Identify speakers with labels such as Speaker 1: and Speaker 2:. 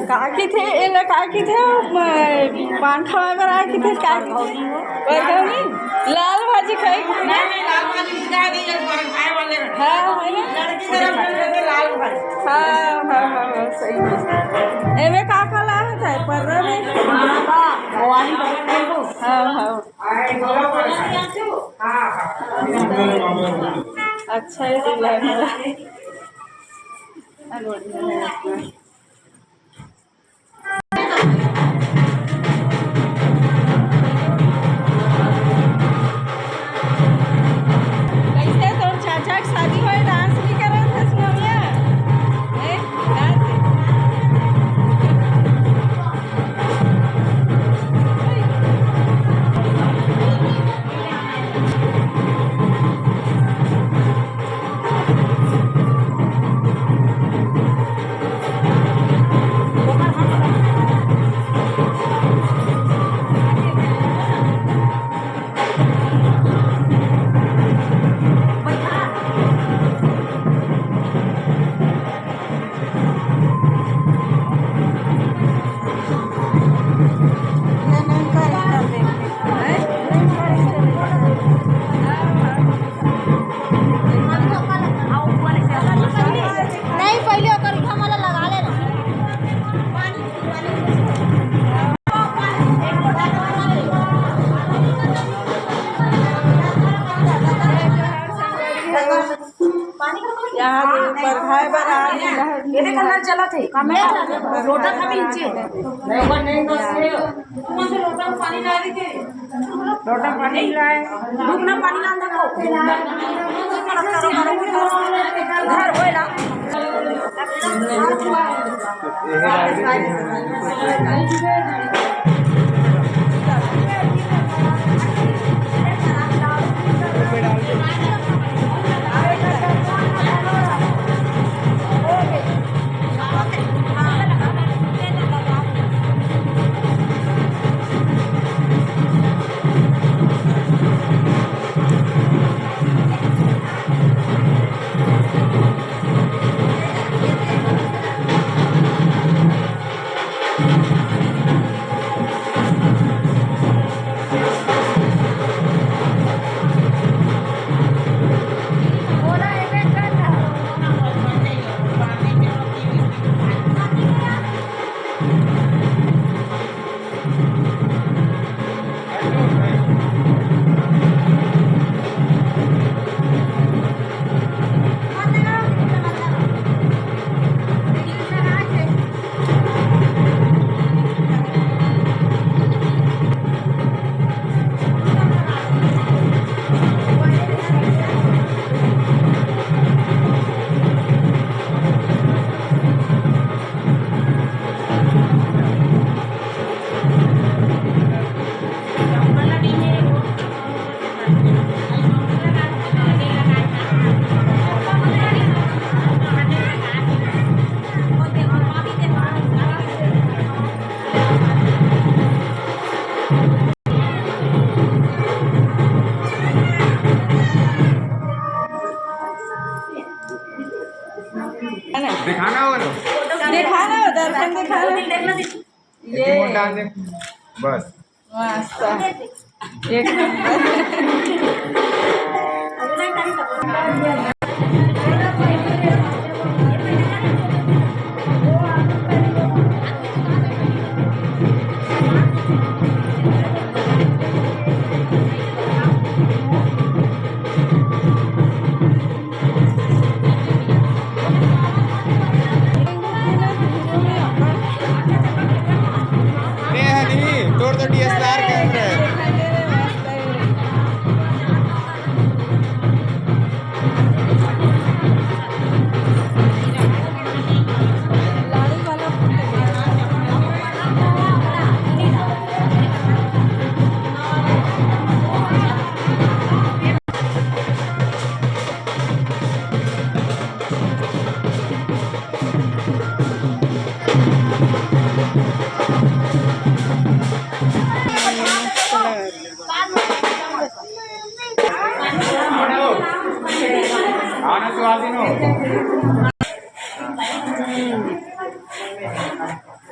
Speaker 1: का किथे एला का किथे पान खावायवर आहे किथे काय वर्गवणी लाल भाजी खाई
Speaker 2: नहीं लाल भाजी काय नहीं खाए वाले
Speaker 1: हाँ है ना
Speaker 2: लड़की तरफ लाल भाजी
Speaker 1: हाँ हाँ हाँ हाँ सही है एवे का ला है पर में हाँ हाँ अच्छा है दिला है कैसे तोर चाचा की शादी हुई डांस भी कर रहे थे सुनमिया
Speaker 3: नहीं पहले ओकर मला लगा ले
Speaker 1: यहाँ पर खाए बर आ
Speaker 2: ये कलर चला थे लोटा था भी नीचे नहीं कौन से लोटा में पानी ला रही थी लोटा पानी लाए रुक ना पानी ला देखो घर होएला
Speaker 4: दिखाना होगा
Speaker 1: दिखाना हो दर्शन दिखाना ये
Speaker 4: बस
Speaker 1: मस्त एक नंबर
Speaker 4: तोड़ तो DSLR कैमरा है।
Speaker 2: है